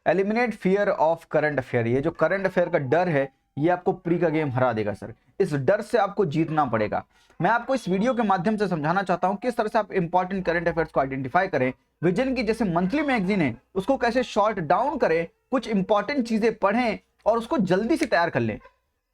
Eliminate fear of current affair. ये जो current affair का डर है ये आपको प्री का गेम हरा देगा सर। इस डर से आपको जीतना पड़ेगा। मैं आपको इस वीडियो के माध्यम से समझाना चाहता हूं किस तरह से आप इंपॉर्टेंट करंट अफेयर्स को आइडेंटिफाई करें, विजन की जैसे मंथली मैगजीन है उसको कैसे शॉर्ट डाउन करें, कुछ इंपॉर्टेंट चीजें पढ़ें और उसको जल्दी से तैयार कर लें।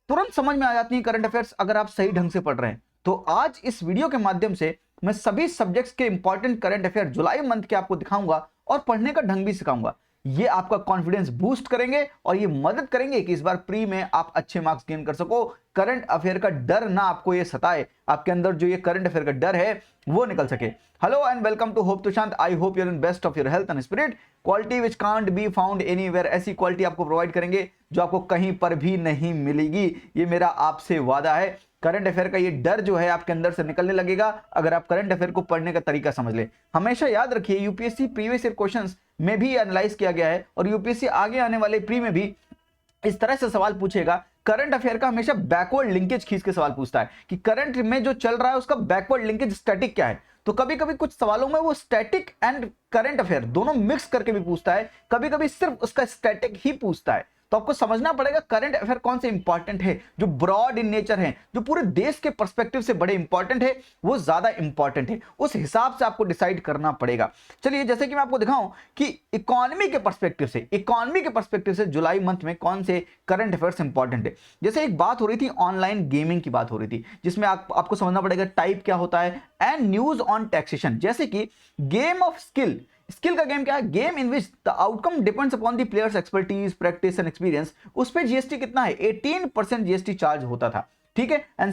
तुरंत समझ में आ जाती है करंट अफेयर्स अगर आप सही ढंग से पढ़ रहे हैं। तो आज इस वीडियो के माध्यम से मैं सभी सब्जेक्ट्स के इंपॉर्टेंट करंट अफेयर जुलाई मंथ के आपको दिखाऊंगा और पढ़ने का ढंग भी सिखाऊंगा। ये आपका कॉन्फिडेंस बूस्ट करेंगे और ये मदद करेंगे कि इस बार प्री में आप अच्छे मार्क्स गेन कर सको। करंट अफेयर का डर ना आपको ये सताए, आपके अंदर जो ये करंट अफेयर का डर है वो निकल सके। Hello and welcome to hope Tushant. I hope you're in best of your health and spirit. Quality which can't be found anywhere, ऐसी क्वालिटी आपको प्रोवाइड करेंगे जो आपको कहीं पर भी नहीं मिलेगी, ये मेरा आपसे वादा है। करंट अफेयर का ये डर जो है आपके अंदर से निकलने लगेगा अगर आप करंट अफेयर को पढ़ने का तरीका समझ ले। हमेशा याद रखिए यूपीएससी प्रीवियस ईयर क्वेश्चंस में भी एनालाइज किया गया है और यूपीएससी आगे आने वाले प्री में भी इस तरह से सवाल पूछेगा। करंट अफेयर का हमेशा बैकवर्ड लिंकेज खींच के सवाल पूछता है कि करंट में जो चल रहा है उसका बैकवर्ड लिंकेज स्टैटिक क्या है। तो कभी कभी कुछ सवालों में वो स्टैटिक एंड करंट अफेयर दोनों मिक्स करके भी पूछता है, कभी कभी सिर्फ उसका स्टैटिक ही पूछता है। तो आपको समझना पड़ेगा करंट अफेयर कौन से इंपॉर्टेंट है, जो ब्रॉड इन नेचर है, जो पूरे देश के पर्सपेक्टिव से बड़े इंपॉर्टेंट है, वो ज्यादा इंपॉर्टेंट है। उस हिसाब से आपको डिसाइड करना पड़ेगा। चलिए जैसे कि मैं आपको दिखाऊं कि इकोनॉमी के पर्सपेक्टिव से जुलाई मंथ में कौन से करंट अफेयर्स इंपॉर्टेंट है। जैसे एक बात हो रही थी ऑनलाइन गेमिंग की बात हो रही थी, जिसमें आपको समझना पड़ेगा टाइप क्या होता है एंड न्यूज ऑन टैक्सेशन। जैसे कि गेम ऑफ स्किल का गेम क्या है, game in which the outcome depends upon the players expertise, practice and experience. उस पे जीएसटी कितना है, 18% जीएसटी चार्ज होता था, ठीक है। And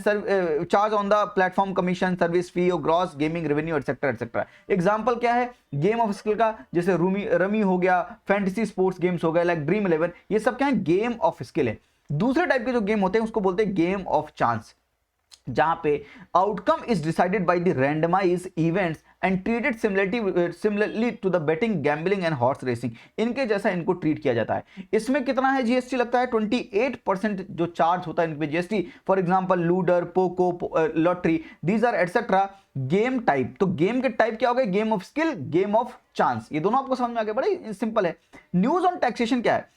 charge on the platform commission, service fee और gross gaming revenue et cetera et cetera. Example क्या है गेम ऑफ स्किल का, जैसे रमी हो गया, फैंटेसी स्पोर्ट्स गेम्स हो गए लाइक ड्रीम 11, ये सब क्या है गेम ऑफ स्किल है। दूसरे टाइप के जो गेम होते हैं उसको बोलते हैं गेम ऑफ चांस, जहां पे outcome is decided by the randomise events and treated similarly to the betting, gambling and horse racing. इनके जैसा इनको ट्रीट किया जाता है। इसमें कितना है जीएसटी लगता है, 28% जो चार्ज होता है इन पे GST. For example ludo, poker, lottery, these are et cetera game type. तो गेम के टाइप क्या हो गए, game of skill, game of chance. ये दोनों आपको समझ में आ गए, बड़े सिंपल है। न्यूज ऑन टैक्सेशन क्या है,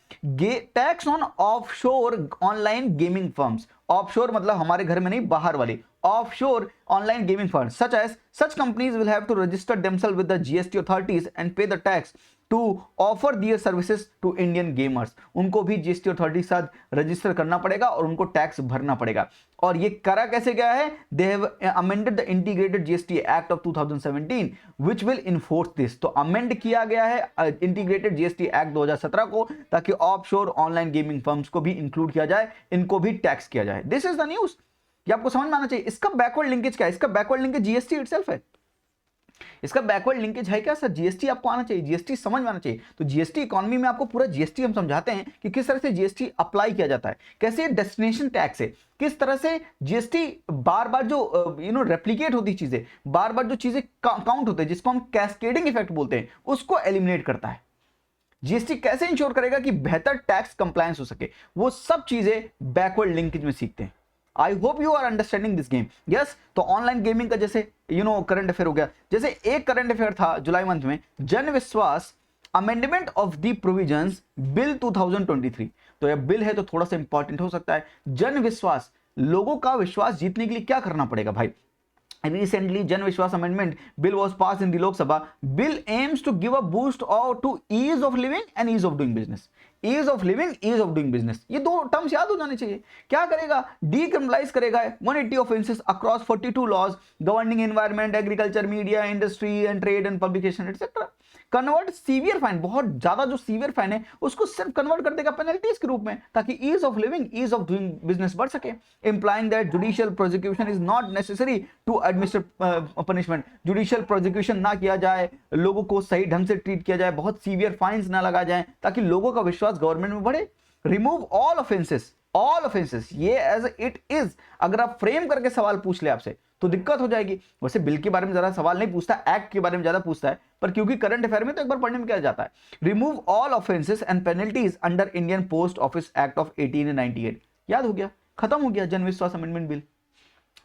tax on offshore online gaming firms. Offshore मतलब हमारे घर में नहीं, बाहर वाले offshore online gaming firms such as such companies will have to register themselves with the GST authorities and pay the tax to offer their services to Indian gamers। उनको भी GST authority के साथ रजिस्टर करना पड़ेगा और उनको tax भरना पड़ेगा। और ये करा कैसे गया है, they have amended the integrated GST Act of 2017 which will enforce this। तो अमेंड किया गया है इंटीग्रेटेड जीएसटी एक्ट 2017 को, ताकि ऑफशोर ऑनलाइन गेमिंग फर्म्स को भी इंक्लूड किया जाए, इनको भी टैक्स किया जाए। दिस इज द न्यूज, ये आपको समझ में आना चाहिए। इसका बैकवर्ड लिंकेज क्या है, इसका बैकवर्ड लिंकेज जीएसटी इटसेल्फ है। इसका बैकवर्ड लिंकेज है क्या सर, जीएसटी आपको आना चाहिए, जीएसटी समझ में आना चाहिए। तो जीएसटी इकोनॉमी में आपको पूरा जीएसटी हम समझाते हैं कि किस तरह से जीएसटी अप्लाई किया जाता है, कैसे डेस्टिनेशन टैक्स है, किस तरह से जीएसटी बार बार जो रेप्लिकेट होती चीजें, बार बार जो चीजें काउंट होते हैं जिसको हम कैस्केडिंग इफेक्ट बोलते हैं, उसको एलिमिनेट करता है। जीएसटी कैसे इंश्योर करेगा कि बेहतर टैक्स कंप्लायंस हो सके, वो सब चीजें बैकवर्ड लिंकेज में सीखते हैं। I hope you are understanding this game. Yes, तो ऑनलाइन गेमिंग का जैसे करंट अफेयर हो गया। जैसे एक करंट अफेयर था जुलाई मंथ में, जन विश्वास amendment of the provisions bill 2023। तो यह बिल है तो थोड़ा सा इंपॉर्टेंट हो सकता है। जन विश्वास, लोगों का विश्वास जीतने के लिए क्या करना पड़ेगा भाई। Recently, Jan Vishwas Amendment Bill was passed in the Lok Sabha. Bill aims to give a boost to ease of living and ease of doing business. Ease of living, ease of doing business. ये दो terms याद हो जाने चाहिए। क्या करेगा, decriminalise करेगा 180 offences across 42 laws governing environment, agriculture, media, industry and trade and publication etcetera. Convert severe fine, बहुत ज्यादा जो सीवियर फाइन है उसको सिर्फ कन्वर्ट कर देगा पेनल्टीज के रूप में, ताकि ease of living, ease of doing business बढ़ सके। Implying that judicial prosecution is not necessary to administrative punishment. Judicial prosecution ना किया जाए, लोगों को सही ढंग से ट्रीट किया जाए, बहुत सीवियर फाइन्स ना लगाए जाए, ताकि लोगों का विश्वास गवर्नमेंट में बढ़े। रिमूव ऑल ऑफेंसेस, ये एज इट इज अगर आप फ्रेम करके सवाल पूछ ले आपसे तो दिक्कत हो जाएगी। वैसे बिल के बारे में ज्यादा सवाल नहीं पूछता, एक्ट के बारे में ज्यादा पूछता है, पर क्योंकि करंट अफेयर में तो एक बार पढ़ने में क्या जाता है। Remove all offences and penalties under Indian post office act of 1898। याद हो गया, खत्म हो गया जन विश्वास अमेंडमेंट बिल।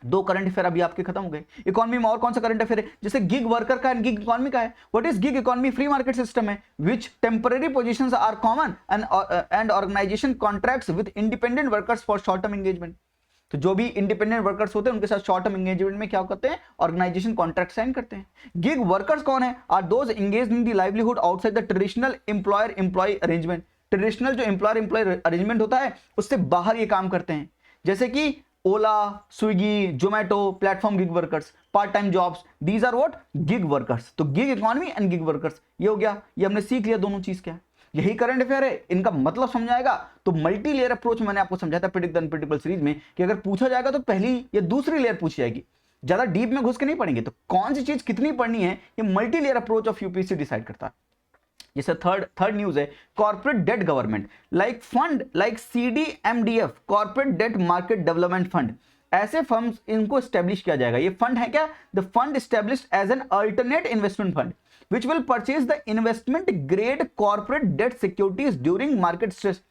दो करंट अफेयर अभी आपके खत्म हो गए। इकोनॉमी में और कौन सा करंट अफेयर है, जैसे गिग वर्कर का एंड गिग इकोनॉमी का है। What is gig economy? Free market system है which temporary positions are common and organisation contracts with independent workers for short term engagement. तो जो भी इंडिपेंडेंट वर्कर्स होते हैं उनके साथ शॉर्ट टर्म एंगेजमेंट में क्या करते हैं, ऑर्गेनाइजेशन कॉन्ट्रैक्ट साइन करते हैं। गिग वर्कर्स कौन है? Are those engaged in the livelihood outside the traditional employer employ arrangement. Traditional जो एम्प्लॉयर एम्प्लॉय अरेंजमेंट होता है उससे बाहर ये काम करते हैं, जैसे कि Ola, Swiggy, Zomato, platform gig workers, part time jobs, these are what, gig workers. तो gig economy and gig workers ये हो गया, ये हमने सीख लिया दोनों चीज क्या है। यही करंट अफेयर है, इनका मतलब समझाएगा। तो मल्टी लेयर अप्रोच मैंने आपको समझाया था प्रेडिक्ट द अनप्रेडिक्टेबल सीरीज में कि अगर पूछा जाएगा तो पहली या दूसरी लेयर पूछी जाएगी, ज्यादा डीप में घुस के नहीं पढ़ेंगे। तो कौन सी चीज कितनी पढ़नी है ये multi layer approach of UPSC decide करता है। जैसे थर्ड न्यूज है corporate debt government like fund like CDMDF, corporate debt market development fund, ऐसे फंड्स इनको स्टैब्लिश किया जाएगा। ये फंड है क्या? The fund established as an alternate investment fund which will purchase the investment grade corporate debt securities during market stress।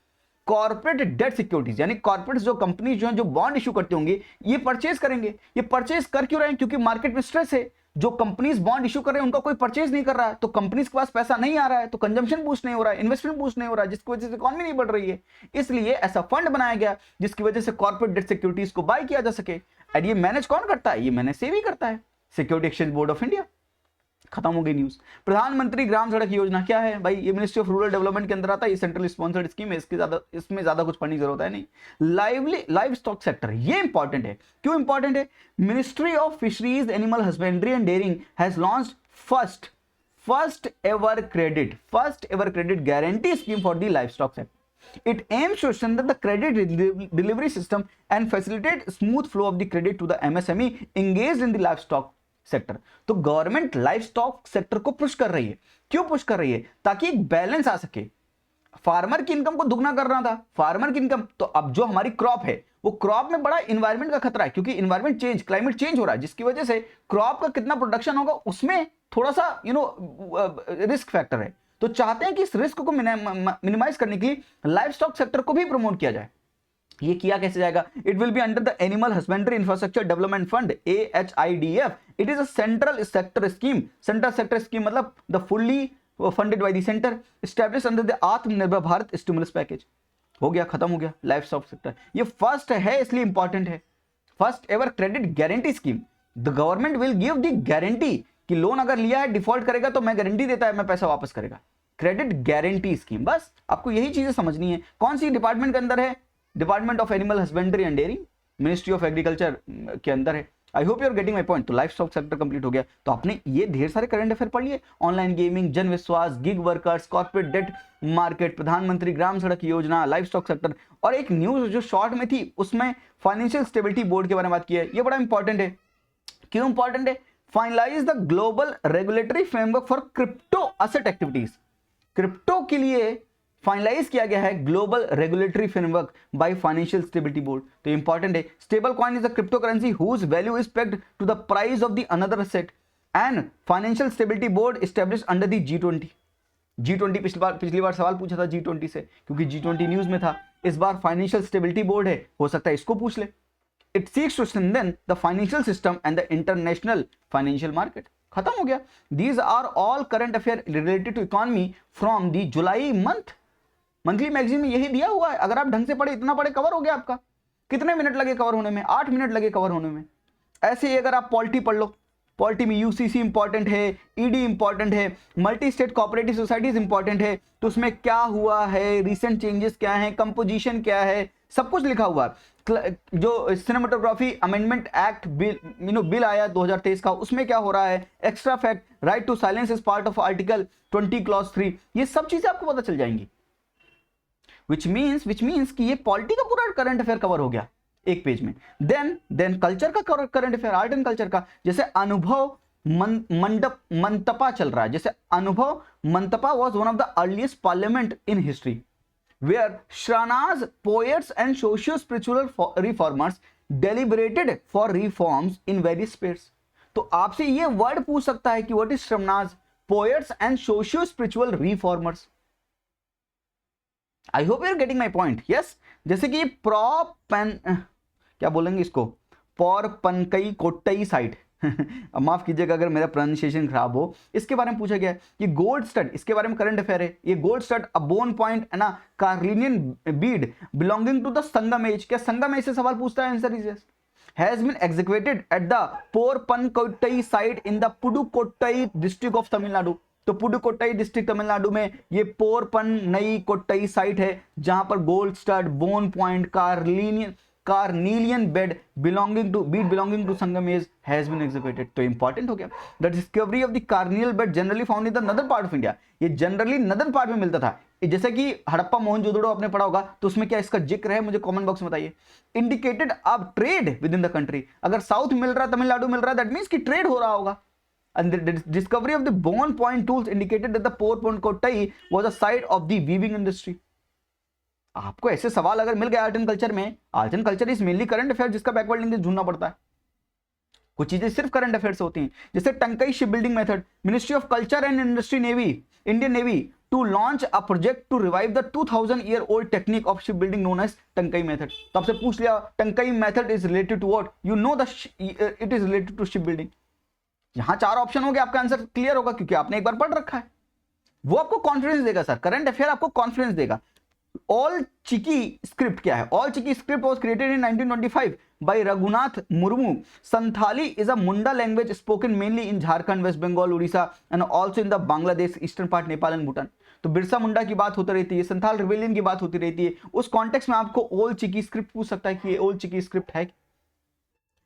Corporate debt securities यानी corporate जो company जो है जो बॉन्ड इशू करते होंगे ये परचेज करेंगे। ये परचेज कर क्यों रहे हैं? क्योंकि मार्केट में स्ट्रेस है। जो कंपनीज बॉन्ड इशू कर रहे हैं उनका कोई परचेज नहीं कर रहा है, तो कंपनीज के पास पैसा नहीं आ रहा है, तो कंजम्पशन बूस्ट नहीं हो रहा है, इन्वेस्टमेंट बूस्ट नहीं हो रहा है, जिसकी वजह से इकोनॉमी नहीं बढ़ रही है। इसलिए ऐसा फंड बनाया गया जिसकी वजह से कॉर्पोरेट डेट सिक्योरिटीज को बाय किया जा सके। और ये मैनेज कौन करता है? ये मैनेज सेबी करता है, security exchange board of India. खत्म हो गई न्यूज। प्रधानमंत्री ग्राम सड़क योजना क्या है भाई? ये मिनिस्ट्री ऑफ रूरल डेवलपमेंट के अंदर आता है, ये सेंट्रल स्पॉन्सर्ड स्कीम है, इसमें ज्यादा कुछ पढ़ने की जरूरत है नहीं। लाइव स्टॉक सेक्टर ये इंपॉर्टेंट है। क्यों इंपॉर्टेंट है? Ministry of fisheries animal husbandry and dairying has launched first ever credit guarantee scheme for the livestock sector. It aims to strengthen the credit delivery system and facilitate smooth flow of the credit to the MSME engaged in the livestock sector. तो government life stock sector को push कर रही है। क्यों push कर रही है? ताकि एक बैलेंस आ सके। फार्मर की इनकम को दुगना कर रहा था, फार्मर की इनकम, तो अब जो हमारी क्रॉप है वो क्रॉप में बड़ा इन्वायरमेंट का खतरा है, क्योंकि इन्वायरमेंट चेंज, क्लाइमेट चेंज हो रहा है, जिसकी वजह से क्रॉप का कितना प्रोडक्शन होगा उसमें थोड़ा सा रिस्क फैक्टर है। तो चाहते हैं कि इस रिस्क को मिनिमाइज करने के लिए लाइफ स्टॉक सेक्टर को भी प्रमोट किया जाए। ये किया कैसे जाएगा? It will be under the animal husbandry infrastructure development fund AHIDF। It is a central sector scheme. Central sector scheme मतलब the fully funded by the centre, established under the Atmanirbhar Bharat stimulus package. हो गया, खत्म हो गया life stock sector. ये first है इसलिए important है। First ever credit guarantee scheme. The government will give the guarantee कि लोन अगर लिया है डिफॉल्ट करेगा तो मैं गारंटी देता है मैं पैसा वापस करेगा। क्रेडिट गारंटी स्कीम, बस आपको यही चीजें समझनी है। कौन सी डिपार्टमेंट के अंदर है? Department of animal husbandry and dairying, ministry of agriculture के अंदर है। I hope you are getting my point. तो लाइफ स्टॉक सेक्टर कंप्लीट हो गया। तो आपने ये ढेर सारे करंट अफेयर पढ़ लिए, ऑनलाइन गेमिंग, जन विश्वास, gig workers, corporate debt market, प्रधानमंत्री ग्राम सड़क योजना, लाइफ स्टॉक सेक्टर, और एक न्यूज जो शॉर्ट में थी उसमें फाइनेंशियल स्टेबिलिटी बोर्ड के बारे में बात की है। ये बड़ा इंपॉर्टेंट है। क्यों इंपॉर्टेंट है? Finalise the global regulatory framework for crypto asset activities. Crypto के लिए फाइनलाइज किया गया है global regulatory framework by financial stability board. तो इंपॉर्टेंट है। Stablecoin is the cryptocurrency whose value is pegged to the price of the another asset and financial stability board established under the G20। G20 पिछली बार सवाल पूछा था G20 से, क्योंकि G20 news में था। इस बार फाइनेंशियल स्टेबिलिटी बोर्ड है, हो सकता है इसको पूछ ले। It seeks to strengthen the financial system and the international financial market. खत्म हो गया। These are all current affair related to economy from the July monthly magazine में यही दिया हुआ है। अगर आप ढंग से पढ़े, इतना पढ़े, कवर हो गया आपका। कितने मिनट लगे कवर होने में? 8 मिनट लगे कवर होने में। ऐसे ही अगर आप पॉलिटी पढ़ लो, पॉलिटी में यूसीसी इंपॉर्टेंट है, ईडी इंपॉर्टेंट है, multi state cooperative societies important है। तो उसमें क्या हुआ है, रिसेंट चेंजेस क्या है, कंपोजिशन क्या है, सब कुछ लिखा हुआ है। जो सिनेमेटोग्राफी अमेंडमेंट एक्ट बिल आया 2023 का, उसमें क्या हो रहा है, extra fact, right to silence is part of article 20 clause 3, ये सब चीजें आपको पता चल जाएंगी। which means कि ये पॉलिटी का पूरा करंट अफेयर कवर हो गया एक पेज में। देन कल्चर का current affair, art and culture का, जैसे अनुभव मंतपा चल रहा है। जैसे अनुभव मंतपा was one of the earliest parliament in history where Shranas, poets and socio-spiritual reformers deliberated for reforms in various spheres। तो आपसे ये वर्ड पूछ सकता है कि what is Shranas, poets and socio-spiritual reformers। I hope you are getting my point. Yes, जैसे कि क्या बोलेंगे इसको, फॉर पनकई कोट्टई साइट माफ कीजिएगा अगर मेरा प्रोनाउंसिएशन खराब हो। इसके बारे में पूछा गया कि गोल्ड स्टड, इसके बारे में करंट अफेयर है, ये gold stud a bone point है ना carnelian bead belonging to the Sangam age, क्या संगम एज से सवाल पूछता है? Answer is yes. Has been executed at the Porpanaikottai site in the Pudukkottai district of Tamil Nadu. तो पुडुकोट्टई डिस्ट्रिक्ट तमिलनाडु में ये पोरपनई कोट्टई साइट है जहां पर gold stud bone point carnelian bed belonging to Sangam age has been executed. तो इंपॉर्टेंट हो गया। The discovery of the carnelian bed generally found in the northern part of India, ये जनरली नदर्न पार्ट में मिलता था। जैसे कि हड़प्पा मोहनजोदड़ो आपने पढ़ा होगा, तो उसमें क्या इसका जिक्र है? मुझे कमेंट बॉक्स में बताइए। इंडिकेटेड अब trade with in the country, अगर साउथ मिल रहा है, तमिलनाडु मिल रहा है, दैट मींस कि ट्रेड हो रहा होगा। And the discovery of the bone point tools indicated that the Porponkotai was a site of the weaving industry. आपको ऐसे सवाल अगर मिल गए आर्ट एंड कल्चर में, art and culture is mainly current affair जिसका बैकवर्ड लिंकेज ढूंढना पड़ता है। कुछ चीजें सिर्फ करंट अफेयर से होती हैं, जैसे Tankai ship building method, ministry of culture and industry navy, Indian navy to launch a project to revive the 2000 year old technique of ship building known as Tankai method. तो आपसे पूछ लिया Tankai method is related to what, you know the it is related to ship building. यहां 4 option हो गए, आपका answer clear होगा क्योंकि आपने एक बार पढ़ रखा है। वो आपको कॉन्फिडेंस देगा सर, करंट अफेयर आपको कॉन्फिडेंस देगा। ऑल चिकी स्क्रिप्ट क्या है? Ol Chiki script was created in 1925 by Raghunath Murmu. Santhali is a Munda language spoken mainly in Jharkhand, West Bengal, Orissa and also in the Bangladesh, eastern part, Nepal and Bhutan. तो बिरसा मुंडा की बात होती रहती है, संथाल रिबेलियन की बात होती रहती है, उस कॉन्टेक्स्ट में आपको ओल चिकी स्क्रिप्ट पूछ सकता है कि ये ओल चिकी स्क्रिप्ट है।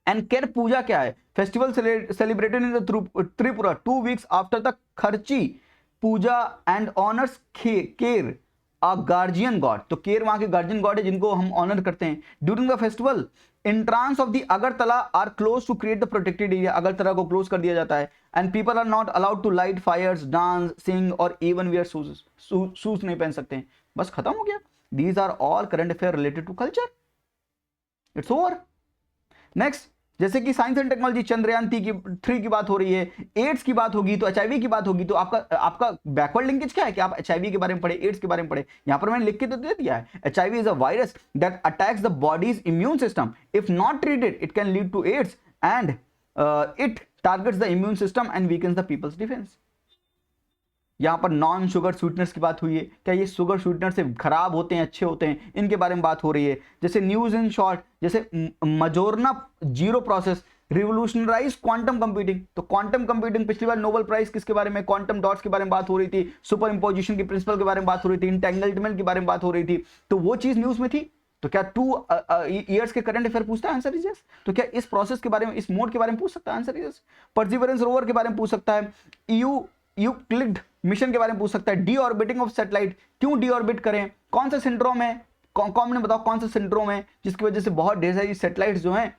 एंड केर पूजा क्या है? Festival celebrated in the Tripura 2 weeks after the खर्ची पूजा एंड ऑनर्स केर अ गार्जियन गॉड। तो केर वहां के गार्जियन गॉड है जिनको हम ऑनर करते हैं। During the festival entrance of the Agartala are close to create the protected area, Agartala को क्लोज कर दिया जाता है। And people are not allowed to light fires, dance, sing और इवन वेयर शूज नहीं पहन सकते हैं। बस खत्म हो गया। These are all current affair related to culture, it's over. Next, जैसे कि साइंस एंड टेक्नोलॉजी चंद्रयान 3 की बात हो रही है, एड्स की बात होगी तो एचआईवी की बात होगी, तो आपका बैकवर्ड लिंकेज क्या है कि आप एचआईवी के बारे में पढ़े, एड्स के बारे में पढ़े। यहां पर मैंने लिख के तो दे दिया है, HIV is a virus that attacks the body's immune system, if not treated it can lead to AIDS and it targets the immune system and weakens the people's defence. यहां पर नॉन शुगर स्वीटनर्स की बात हुई है, क्या ये sugar sweetener से खराब होते हैं, अच्छे होते हैं, इनके बारे में बात हो रही है। जैसे न्यूज इन शॉर्ट, जैसे मजोरना जीरो प्रोसेस रिवोल्यूशनराइज क्वांटम कंप्यूटिंग। तो क्वांटम कंप्यूटिंग पिछली बार नोबेल प्राइज किसके बारे में? क्वांटम डॉट्स के बारे में बात हो रही थी, सुपर इंपोजिशन के प्रिंसिपल के बारे में बात हो रही थी, इंटेंगलमेंट के बारे में बात हो रही थी, तो वो चीज न्यूज में थी। तो क्या 2 ईयर्स के करंट अफेयर पूछता है? Answer is yes. तो क्या इस प्रोसेस के बारे में, इस मोड के बारे में पूछ सकता है? Answer is yes. Perseverance rover के बारे में पूछ सकता है, यूक्लिड मिशन के बारे में पूछ सकता है, डी ऑर्बिटिंग ऑफ सैटेलाइट, क्यों डी ऑर्बिट करें, कौन सा सिंड्रोम है, कॉमन बताओ कौन सा सिंड्रोम है जिसकी वजह से बहुत ढेर सारी सैटेलाइट्स जो हैं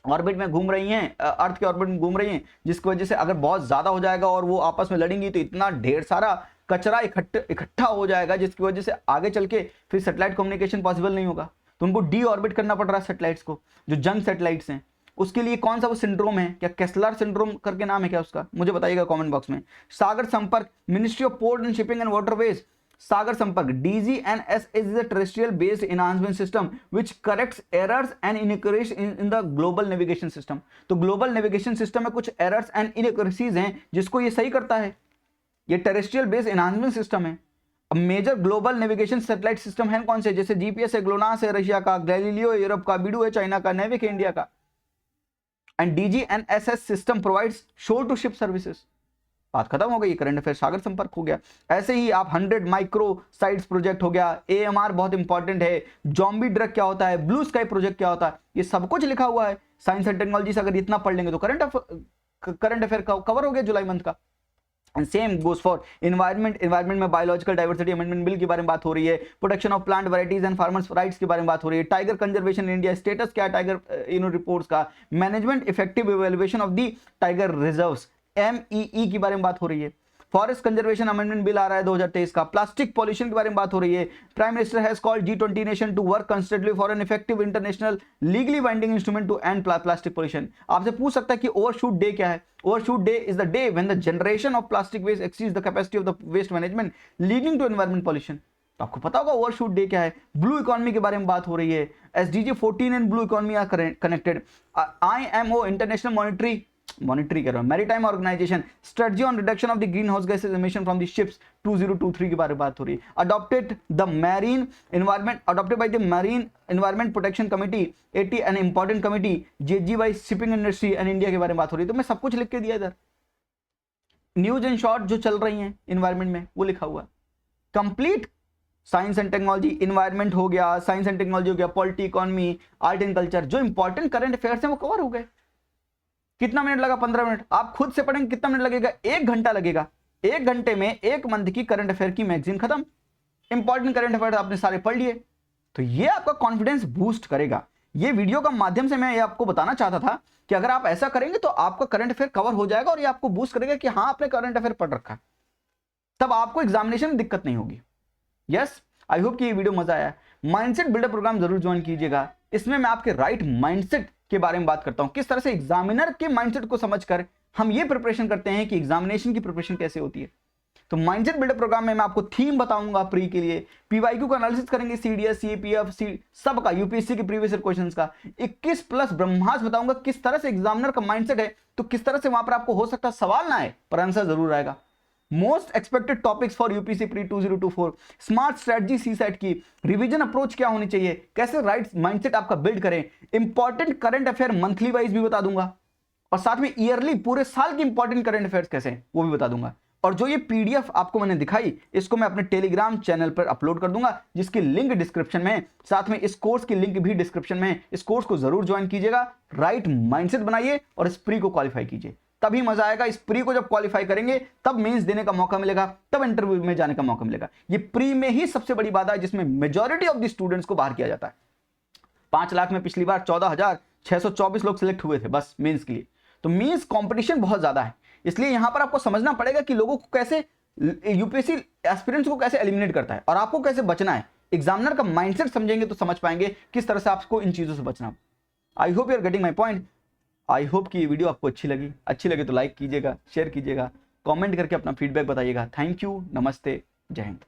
ऑर्बिट में घूम रही हैं, अर्थ के ऑर्बिट में घूम रही हैं, जिसकी वजह से अगर बहुत ज्यादा हो जाएगा और वो आपस में लड़ेंगी तो इतना ढेर सारा कचरा इकट्ठा हो जाएगा जिसकी वजह से आगे चल के फिर सैटेलाइट कम्युनिकेशन पॉसिबल नहीं होगा। तो उनको डी ऑर्बिट करना पड़ रहा है सैटेलाइट्स को, जो जंग सैटेलाइट्स हैं। उसके लिए कौन सा वो सिंड्रोम है? क्या केस्लर सिंड्रोम करके नाम है क्या उसका? मुझे बताइएगा कमेंट बॉक्स में। Sagar Sampark, ministry of port and shipping and waterways, Sagar Sampark DGNS is a terrestrial based enhancement system which corrects errors and inaccuracies in the global navigation system। तो ग्लोबल नेविगेशन सिस्टम में कुछ एरर्स एंड इनएक्यूरेसीज हैं जिसको ये सही करता है। ये टेरेस्ट्रियल बेस्ड एनहांसमेंट सिस्टम है। अब major global navigation satellite system है कौन से? जैसे जीपीएस है, ग्लोनास है रशिया का, गैलीलियो यूरोप का, बीडू है चाइना का, नेविक है इंडिया का। एंड DGNSS सिस्टम प्रोवाइड्स शोर टू शिप सर्विसेज। बात खत्म हो गई, करंट अफेयर सागर संपर्क हो गया। ऐसे ही आप 100 माइक्रो साइट्स प्रोजेक्ट हो गया, AMR बहुत इंपॉर्टेंट है, जॉम्बी ड्रग क्या होता है, ब्लू स्काई प्रोजेक्ट क्या होता है, ये सब कुछ लिखा हुआ है साइंस एंड टेक्नोलॉजी से। अगर इतना पढ़ लेंगे तो करंट अफेयर कवर हो गया जुलाई मंथ का। And same goes for environment में बायोलॉजिकल डाइवर्सिटी अमेंडमेंट बिल के बारे में बात हो रही है, protection of plant varieties and farmers rights के बारे में बात हो रही है, tiger conservation in India status क्या है टाइगर रिपोर्ट्स का, management effective evaluation of the tiger reserves MEE के बारे में बात हो रही है, फॉरेस्ट कंजर्वेशन अमेंडमेंट बिल आ रहा है 2023 का, प्लास्टिक पॉल्यूशन के बारे में बात हो रही है। Prime minister has called G20 nation to work constantly for an effective international legally binding instrument to end plastic pollution. आपसे पूछ सकता है कि ओवरशूट डे क्या है? Overshoot day is the day when the generation of plastic waste exceeds the capacity of the waste management leading to environment pollution. तो आपको पता होगा ओवरशूट डे क्या है। ब्लू इकोनॉमी के बारे में बात हो रही है। SDG 14 and blue economy are connected. IMO international monetary कर रहा हूं, maritime organisation strategy on reduction of the greenhouse gases emission from the ships 2023 के बारे में बात हो रही है। Adopted by the marine environment protection committee 80 an important committee JG by shipping industry and India के बारे में बात हो रही है। तो मैं सब कुछ लिख के दिया इधर, न्यूज इन शॉर्ट जो चल रही हैं इन्वायरमेंट में वो लिखा हुआ है। Complete science and technology, environment हो गया, साइंस एंड टेक्नोलॉजी हो गया, polity, economy, art and culture, जो इंपॉर्टेंट करंट अफेयर्स हैं वो कवर हो गए। कितना मिनट लगा? 15 मिनट। आप खुद से पढ़ेंगे कितना मिनट लगेगा? 1 घंटा लगेगा। 1 घंटे में 1 मंथ की करंट अफेयर की मैगजीन खत्म। इंपॉर्टेंट करंट अफेयर आपने सारे पढ़ लिए। तो ये आपका कॉन्फिडेंस बूस्ट करेगा। ये वीडियो का माध्यम से मैं ये आपको बताना चाहता था कि अगर आप ऐसा करेंगे तो आपका करंट अफेयर कवर हो जाएगा और ये आपको बूस्ट करेगा कि हाँ आपने करंट अफेयर पढ़ रखा है, तब आपको एग्जामिनेशन में दिक्कत नहीं होगी। यस, आई होप कि ये वीडियो मजा आया। माइंडसेट बिल्डर प्रोग्राम जरूर ज्वाइन कीजिएगा। इसमें मैं आपके राइट माइंडसेट के बारे में बात करता हूं, किस तरह से एग्जामिनर के माइंडसेट को समझकर हम ये प्रिपरेशन करते हैं कि एग्जामिनेशन की प्रिपरेशन कैसे होती है। तो माइंडसेट बिल्डर प्रोग्राम में मैं आपको थीम बताऊंगा प्री के लिए, PYQ का एनालिसिस करेंगे, CDS, CPF सब का, यूपीएससी के प्रीवियस ईयर क्वेश्चंस का, 21 प्लस ब्रह्मास्त्र बताऊंगा किस तरह से एग्जामिनर का माइंडसेट है, तो किस तरह से वहां पर आपको हो सकता है सवाल ना आए पर आंसर जरूर आएगा। Most expected topics for UPSC pre 2024, smart strategy CSAT की, रिवीजन अप्रोच क्या होनी चाहिए, कैसे राइट माइंडसेट आपका बिल्ड करें, important current affair monthly wise भी बता दूंगा और साथ में ईयरली पूरे साल की इंपॉर्टेंट करंट अफेयर्स कैसे हैं वो भी बता दूंगा। और जो ये PDF आपको मैंने दिखाई इसको मैं अपने टेलीग्राम चैनल पर अपलोड कर दूंगा जिसकी लिंक डिस्क्रिप्शन में है, साथ में इस कोर्स की लिंक भी डिस्क्रिप्शन में है। इस कोर्स को जरूर ज्वाइन कीजिएगा, राइट माइंडसेट बनाइए और इस प्री को क्वालिफाई कीजिए, तभी मजा आएगा। इस प्री को जब क्वालिफाई करेंगे तब मेंस देने का मौका मिलेगा, तब इंटरव्यू में जाने का मौका मिलेगा। ये प्री में ही सबसे बड़ी बात है जिसमें मेजॉरिटी ऑफ द स्टूडेंट्स को बाहर किया जाता है। 5 लाख में पिछली बार 14,624 लोग सिलेक्ट हुए थे बस मेंस के लिए। तो मेंस कंपटीशन बहुत ज्यादा है, इसलिए यहां पर आपको समझना पड़ेगा कि लोगों को कैसे, यूपीएससी एस्पिरेंट्स को कैसे एलिमिनेट करता है और आपको कैसे बचना है। एग्जामिनर का माइंडसेट समझेंगे तो समझ पाएंगे किस तरह से आपको इन चीजों से बचना। I hope you are getting my point. I hope कि ये वीडियो आपको अच्छी लगे तो लाइक कीजिएगा, शेयर कीजिएगा, कमेंट करके अपना फीडबैक बताइएगा। थैंक यू, नमस्ते, जय हिंद।